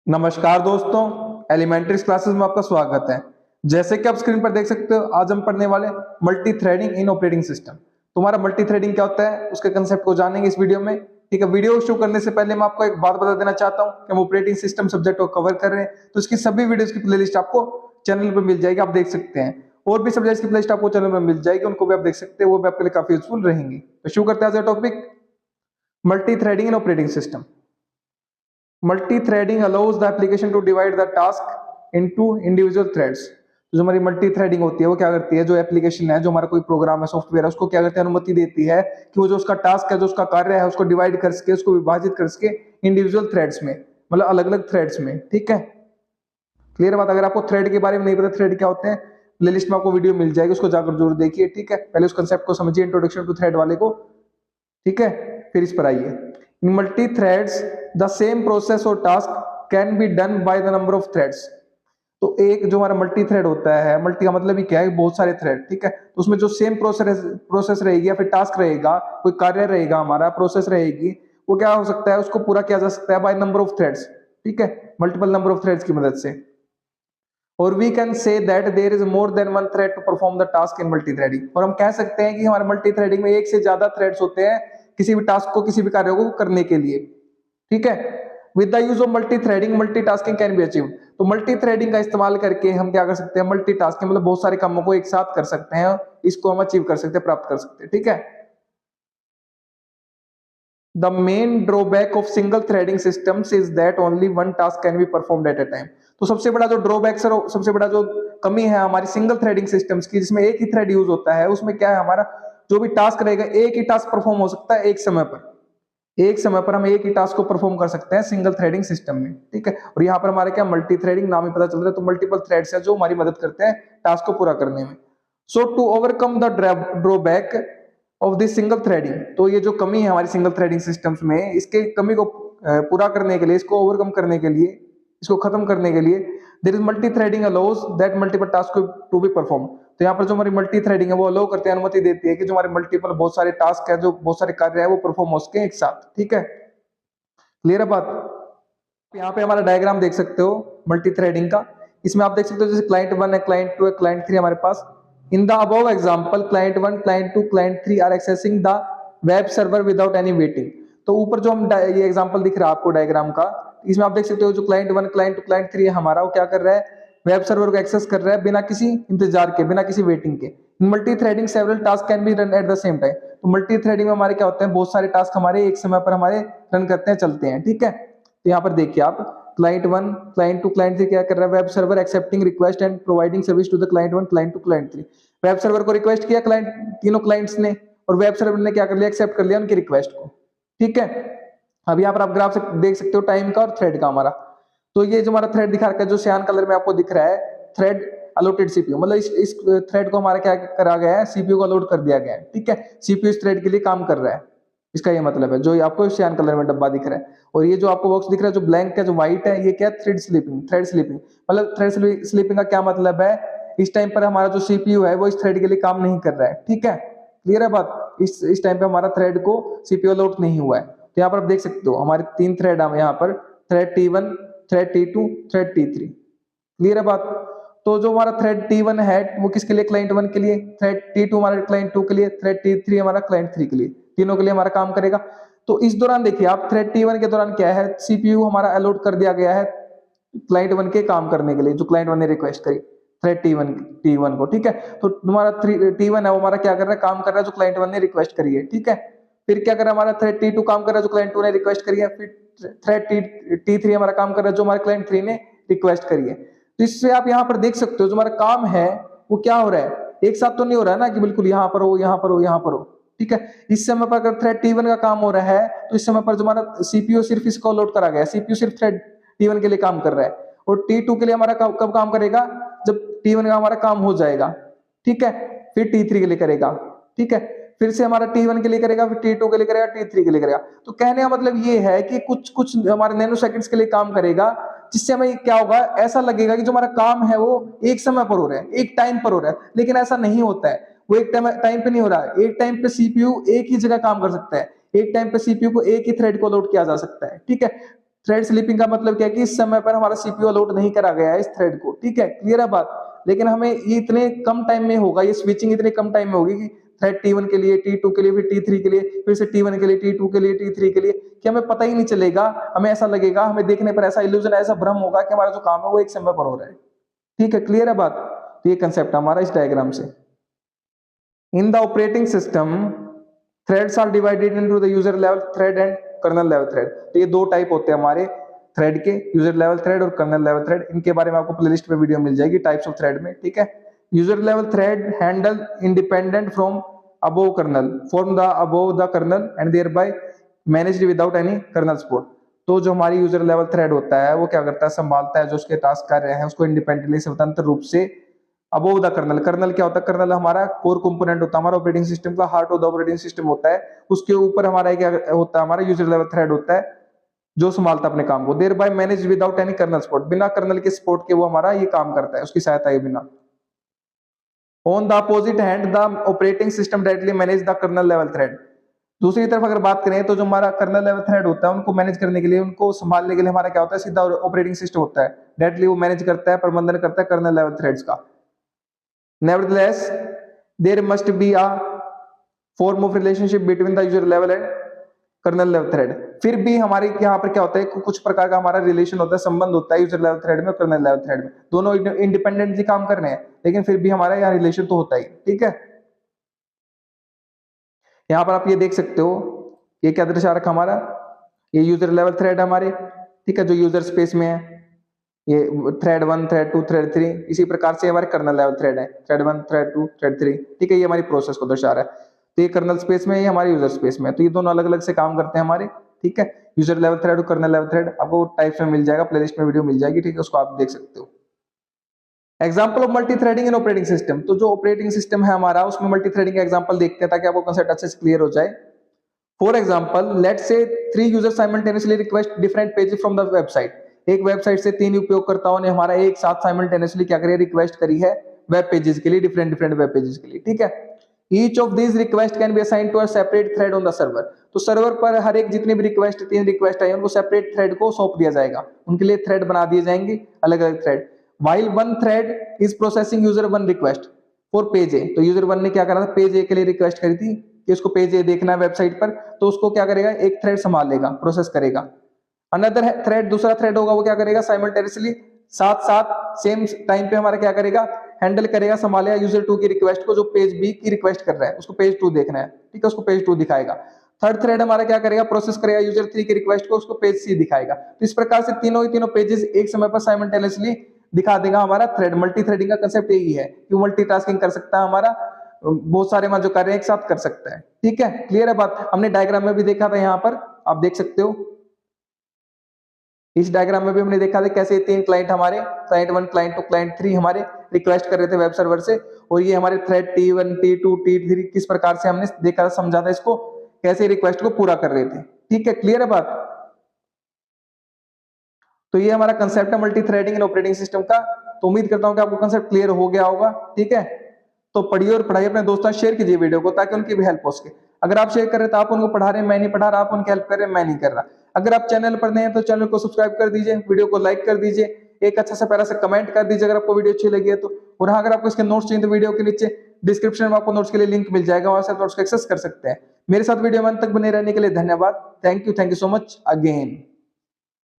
नमस्कार दोस्तों, elementary classes में आपका स्वागत है। जैसे कि आप स्क्रीन पर देख सकते हो, आज हम पढ़ने वाले multi threading in operating system. तुम्हारा मल्टी थ्रेडिंग क्या होता है, उसके कंसेप्ट को जानेंगे इस वीडियो में। ठीक है, वीडियो शुरू करने से पहले मैं आपको एक बात बता देना चाहता हूँ कि हम ऑपरेटिंग सिस्टम सब्जेक्ट को कवर कर रहे हैं, तो इसकी सभी वीडियोस की प्लेलिस्ट आपको चैनल पर मिल जाएगी, आप देख सकते हैं। और भी सब्जेक्ट की प्लेलिस्ट आपको चैनल पर मिल जाएगी, उनको भी आप देख सकते हैं, वो भी आपके लिए काफी यूजफुल रहेंगी। तो शुरू करते हैं आज का topic, multi threading in operating system. Multithreading allows the application to divide the task into individual threads. जो हमारी मल्टी थ्रेडिंग होती है वो क्या करती है, जो एप्लीकेशन है, जो हमारा कोई प्रोग्राम है, सॉफ्टवेयर है, उसको क्या करती है, अनुमति देती है कि वो जो उसका टास्क है, जो उसका कार्य है, उसको डिवाइड करके, उसको विभाजित करके इंडिविजुअल थ्रेड्स में, मतलब अलग अलग थ्रेड्स में। ठीक है, क्लियर बात। अगर आपको थ्रेड के बारे में नहीं पता, थ्रेड क्या होते हैं, प्लेलिस्ट में आपको वीडियो मिल जाएगी, उसको जाकर जरूर देखिए। ठीक है, पहले उस कंसेप्ट को समझिए, इंट्रोडक्शन टू थ्रेड वाले को। ठीक है, फिर इस पर आइए। In multi threads the same process और task can be done by the number of threads. तो एक जो हमारा मल्टी थ्रेड होता है, मल्टी का मतलब ही क्या है, बहुत सारे थ्रेड। ठीक है, तो उसमें जो सेम प्रोसेस रहेगी या फिर टास्क रहेगा, कोई कार्य रहेगा, हमारा प्रोसेस रहेगी, वो क्या हो सकता है, उसको पूरा किया जा सकता है बाय नंबर ऑफ थ्रेड्स। ठीक है, मल्टीपल नंबर ऑफ थ्रेड्स की मदद से। और we can say that there is more than one thread to perform the task in multi threading. और हम कह सकते हैं कि हमारे मल्टी थ्रेडिंग में एक से ज्यादा थ्रेड्स होते हैं किसी भी टास्क को, किसी भी कार्य को करने के लिए। ठीक है, with the use of multi threading multi tasking can be achieved. तो मल्टी थ्रेडिंग का इस्तेमाल करके हम क्या कर सकते हैं, मल्टी टास्किंग मतलब बहुत सारे कामों को एक साथ कर सकते हैं, इसको हम अचीव कर सकते हैं, प्राप्त कर सकते हैं। ठीक है, the main drawback of single threading systems is that only one task can be performed at a time. तो सबसे बड़ा जो ड्रॉबैक है, सबसे बड़ा जो कमी है हमारी सिंगल थ्रेडिंग सिस्टम्स की, जिसमें एक ही थ्रेड यूज होता है, उसमें क्या है, हमारा जो भी टास्क रहेगा एक ही टास्क परफॉर्म हो सकता है एक समय पर। एक समय पर हम एक ही टास्क को परफॉर्म कर सकते हैं सिंगल थ्रेडिंग सिस्टम में। ठीक है, और यहाँ पर हमारे क्या मल्टी थ्रेडिंग नाम ही पता चल रहा है, तो मल्टीपल थ्रेड्स है जो हमारी मदद करते हैं टास्क को पूरा करने में। So to overcome the drawback of this single threading, तो ये जो कमी है हमारी सिंगल थ्रेडिंग सिस्टम्स में, इसके कमी को पूरा करने के लिए, इसको ओवरकम करने के लिए, इसको खत्म करने के लिए, there is multi threading allows that multiple task to be perform. तो यहाँ पर जो हमारी मल्टी थ्रेडिंग है वो अलाउ करते हैं, अनुमति देती है कि जो हमारे मल्टीपल बहुत सारे टास्क है, जो बहुत सारे कार्य है, वो परफॉर्म हो सके एक साथ। ठीक है, क्लियर है बात। यहाँ पे हमारा डायग्राम देख सकते हो मल्टी थ्रेडिंग का। इसमें आप देख सकते हो जैसे क्लाइंट 1 है, क्लाइंट 2 है, क्लाइंट 3 हमारे पास। In the above example client 1, client 2, client 3 are accessing the web server without any waiting. तो ऊपर जो हम ये एग्जांपल दिख रहा है आपको डायग्राम का, इसमें आप देख सकते हो जो क्लाइंट 1, क्लाइंट 2, क्लाइंट 3 है हमारा, वो क्या कर रहा है, वेब सर्वर को एक्सेस कर रहा है बिना किसी इंतजार के, बिना किसी वेटिंग के। Multi threading several task can be run at the same time. तो मल्टी थ्रेडिंग में हमारे क्या होते हैं, बहुत सारे टास्क हमारे एक समय पर हमारे रन करते हैं, चलते हैं। ठीक है, तो यहाँ पर देखिए आप, क्लाइंट 1, क्लाइंट 2, क्लाइंट 3 क्या कर रहा है, web server accepting request and providing service to the client 1, client 2, client 3। Web server को रिक्वेस्ट किया क्लाइंट, तीनों क्लाइंट्स ने, और वेब सर्वर ने क्या कर लिया, एक्सेप्ट कर लिया उनकी रिक्वेस्ट को। ठीक है, अब यहाँ पर आप ग्राफ से देख सकते हो टाइम का और थ्रेड का हमारा। तो ये जो हमारा थ्रेड दिखा रखा है, जो सियान कलर में आपको दिख रहा है, थ्रेड अलोटेड सीपीयू, मतलब इस थ्रेड को हमारा क्या करा गया है, सीपीयू को अलोट कर दिया गया है। ठीक है, सीपीयू इस थ्रेड के लिए काम कर रहा है, इसका ये मतलब है। जो आपको सियान कलर में डब्बा दिख रहा है, और ये जो आपको बॉक्स दिख रहा है जो ब्लैंक है, जो व्हाइट है, ये क्या है, थ्रेड स्लीपिंग। थ्रेड स्लीपिंग मतलब थ्रेड स्लीपिंग का क्या मतलब है, इस टाइम पर हमारा जो सीपीयू है वो इस थ्रेड के लिए काम नहीं कर रहा है। ठीक है, क्लियर है बात। इस टाइम पे हमारा थ्रेड को सीपीयू अलोट नहीं हुआ है। तो यहाँ पर आप देख सकते हो हमारे 3 थ्रेड है यहाँ पर, thread T1, thread T2, thread T3। Clear है बात। तो जो हमारा थ्रेड T1 है वो किसके लिए, क्लाइंट 1 के लिए, थ्रेड T2 हमारे क्लाइंट 2 के लिए, थ्रेड T3 हमारा क्लाइंट 3 के लिए, तीनों के लिए हमारा काम करेगा। तो इस दौरान देखिए आप, थ्रेड T1 के दौरान क्या है, सीपीयू हमारा अलॉट कर दिया गया है क्लाइंट 1 के काम करने के लिए, जो क्लाइंट 1 ने रिक्वेस्ट करी थ्रेड T1 को। ठीक है, तो तुम्हारा T1 है वो हमारा क्या कर रहा है, काम कर रहा है जो क्लाइंट 1 ने रिक्वेस्ट करी है। ठीक है, फिर क्या कर रहा है हमारा थ्रेड T2 काम कर रहा है जो क्लाइंट 2 ने रिक्वेस्ट करी है, फिर थ्रेड T3 हमारा काम कर रहा है जो हमारे क्लाइंट 3 ने रिक्वेस्ट करी है। तो इससे आप यहाँ पर देख सकते हो जो हमारा काम है वो क्या हो रहा है, एक साथ तो नहीं हो रहा है ना कि बिल्कुल यहाँ पर हो, यहाँ पर हो, यहाँ पर हो। ठीक है, इस समय पर अगर थ्रेड T1 का काम हो रहा है, तो इस समय पर जो हमारा सीपीयू सिर्फ इसको लोड करा गया है, सीपीयू सिर्फ थ्रेड T1 के लिए काम कर रहा है, और T2 के लिए हमारा कब काम करेगा, जब T1 का हमारा काम हो जाएगा। ठीक है, फिर T3 के लिए करेगा। ठीक है, फिर से हमारा T1 के लिए करेगा, फिर T2 के लिए करेगा, T3 के लिए करेगा। तो कहने का मतलब ये है कि कुछ कुछ हमारे नैनो सेकंड्स के लिए काम करेगा, जिससे हमें क्या होगा, ऐसा लगेगा कि जो हमारा काम है वो एक समय पर हो रहा है, एक टाइम पर हो रहा है, लेकिन ऐसा नहीं होता है। वो एक टाइम पे नहीं हो रहा है, एक टाइम पे सीपीयू एक ही जगह काम कर सकता है, एक टाइम पे सीपीयू को एक ही थ्रेड को लोड किया जा सकता है। ठीक है, थ्रेड स्लीपिंग का मतलब क्या है कि इस समय पर हमारा सीपीयू लोड नहीं करा गया है इस थ्रेड को, ठीक है, क्लियर है बात। लेकिन हमें ये इतने कम टाइम में होगा, ये स्विचिंग इतने कम टाइम में होगी कि थ्रेड T1 के लिए, T2 के लिए, फिर T3 के लिए, फिर से T1 के लिए, T2 के लिए, T3 के लिए, कि हमें पता ही नहीं चलेगा। हमें ऐसा लगेगा, हमें देखने पर ऐसा इल्यूजन, ऐसा भ्रम होगा कि हमारा जो काम है वो एक समय पर हो रहा है, ठीक है, क्लियर है बात। तो ये कंसेप्ट हमारा इस डायग्राम से। In the operating system threads are divided into the user level thread and kernel level thread. तो ये दो टाइप होते हैं हमारे थ्रेड के, यूजर लेवल थ्रेड और कर्नल लेवल थ्रेड। इनके बारे में आपको प्लेलिस्ट में वीडियो मिल जाएगी टाइप्स ऑफ थ्रेड में, ठीक है। User level thread handle independent from above kernel form the above the kernel and thereby managed without any kernel support। तो जो हमारी यूजर लेवल थ्रेड होता है वो क्या करता है, संभालता है जो उसके टास्क कर रहे हैं उसको इंडिपेंडेंटली, स्वतंत्र रूप से अबोव द कर्नल। कर्नल क्या होता है, कर्नल हमारा कोर कंपोनेंट होता है, हमारा ऑपरेटिंग सिस्टम का heart of the operating system होता है। उसके ऊपर हमारा क्या होता है, हमारा यूजर लेवल थ्रेड होता है जो संभालता है अपने काम को। Thereby manage without any kernel support, बिना कर्नल के सपोर्ट के वो हमारा ये काम करता है, उसकी सहायता के बिना। On the opposite hand the operating system directly manage the kernel level thread. दूसरी तरफ अगर बात करें तो जो हमारा कर्नल लेवल थ्रेड होता है उनको मैनेज करने के लिए, उनको संभालने के लिए हमारा क्या होता है, सीधा ऑपरेटिंग सिस्टम होता है, डायरेक्टली वो मैनेज करता है, प्रबंधन करता है कर्नल लेवल थ्रेड्स का। Nevertheless, there must be a form of relationship between the user level and kernel level thread। फिर भी हमारे यहाँ पर क्या होता है, कुछ प्रकार का हमारा रिलेशन होता है, संबंध होता है यूजर लेवल थ्रेड में और कर्नल लेवल थ्रेड में। दोनों इंडिपेंडेंटली काम कर रहे हैं लेकिन फिर भी हमारा यहाँ रिलेशन तो होता ही, ठीक है। यहाँ पर आप ये देख सकते हो, ये क्या दर्शा रखा हमारा, ये यूजर लेवल थ्रेड हमारे, ठीक है, जो यूजर स्पेस में है, ये थ्रेड 1, थ्रेड 2, थ्रेड 3। इसी प्रकार से हमारे कर्नल लेवल थ्रेड है, थ्रेड 1, थ्रेड 2, थ्रेड 3, ठीक है, ये हमारी प्रोसेस को दर्शा रहा है। तो ये कर्नल स्पेस में है, ये हमारे यूजर स्पेस में है, तो ये दोनों अलग अलग से काम करते हैं हमारे, ठीक है। यूजर लेवल थ्रेड और कर्नल लेवल थ्रेड आपको टाइप्स में मिल जाएगा, प्लेलिस्ट में वीडियो मिल जाएगी, ठीक है, उसको आप देख सकते हो। Example of multi threading in operating system. तो जो ऑपरेटिंग सिस्टम है हमारा उसमें मल्टी थ्रेडिंग का एग्जाम्पल देखते हैं ताकि आपको कंसेप्ट अच्छे से क्लियर हो जाए। For example let's say 3 user simultaneously request different pages from the website. एक वेबसाइट से 3 उपयोगकर्ताओं ने हमारा एक साथ साइमल्टेनियसली क्या करिए, रिक्वेस्ट करी है वेब पेजेस के लिए, डिफरेंट डिफरेंट वेब पेजेस के लिए, ठीक है। Each of this request can be assigned to a separate thread on the server. तो सर्वर पर हर एक जितने भी रिक्वेस्ट, 3 रिक्वेस्ट आई उनको सेपरेट थ्रेड को सौंप दिया जाएगा, उनके लिए थ्रेड बना दिए जाएंगे, अलग अलग thread. While one thread is processing user 1 request for page A. तो यूजर 1 ने क्या करा था, पेज ए के लिए रिक्वेस्ट करी थी कि उसको पेज ए देखना है वेबसाइट पर, तो उसको क्या करेगा, एक थ्रेड संभालेगा, प्रोसेस करेगा। अनदर थ्रेड, दूसरा थ्रेड होगा वो क्या करेगा, साइमल्टेनियसली साथ साथ सेम टाइम पे हमारा क्या करेगा, हैंडल करेगा, संभालेगा यूजर 2 की रिक्वेस्ट को, जो पेज बी की रिक्वेस्ट कर रहा है उसको पेज 2 देखना है, ठीक है, उसको पेज 2 दिखाएगा। थर्ड थ्रेड हमारा क्या करेगा, प्रोसेस करेगा यूजर 3 की रिक्वेस्ट को, उसको पेज सी दिखाएगा। तो इस प्रकार से तीनों ही तीनों पेजेस एक समय पर साइमल्टेनियसली दिखा देगा हमारा थ्रेड। मल्टी थ्रेडिंग का कंसेप्ट यही है कि मल्टीटास्किंग कर सकता है हमारा, बहुत सारे जो कार्य एक साथ कर सकता है, ठीक है, क्लियर है बात। हमने डायग्राम में भी देखा था, यहाँ पर आप देख सकते हो, इस डायग्राम में भी हमने देखा था कैसे 3 क्लाइंट हमारे, क्लाइंट 1, क्लाइंट 2, क्लाइंट 3 हमारे रिक्वेस्ट कर रहे थे वेब सर्वर से, और ये हमारे थ्रेड T1, T2, T3 किस प्रकार से हमने देखा, समझा था इसको, कैसे रिक्वेस्ट को पूरा कर रहे थे, ठीक है, क्लियर है बात। तो ये हमारा कंसेप्ट है multi threading in operating system का। तो उम्मीद करता हूं कि आपको कंसेप्ट क्लियर हो गया होगा, ठीक है। तो पढ़िए और पढ़ाइए, अपने दोस्तों शेयर कीजिए वीडियो को ताकि उनकी भी हेल्प हो सके। अगर आप शेयर कर रहे हैं तो आप उनको पढ़ा रहे हैं, मैं नहीं पढ़ा रहा, आप उनकी हेल्प कर रहे हैं, मैं नहीं कर रहा। अगर आप चैनल पर नए हैं तो चैनल को सब्सक्राइब कर दीजिए, वीडियो को लाइक कर दीजिए, एक अच्छा सा प्यारा सा कमेंट कर दीजिए अगर आपको वीडियो अच्छी लगी है तो। और हाँ, अगर आपको इसके नोट्स चाहिए तो वीडियो के नीचे डिस्क्रिप्शन में आपको नोट्स के लिए लिंक मिल जाएगा, वहां से आप नोट्स को एक्सेस कर सकते हैं। मेरे साथ वीडियो में अंत तक बने रहने के लिए धन्यवाद। Thank you so much again.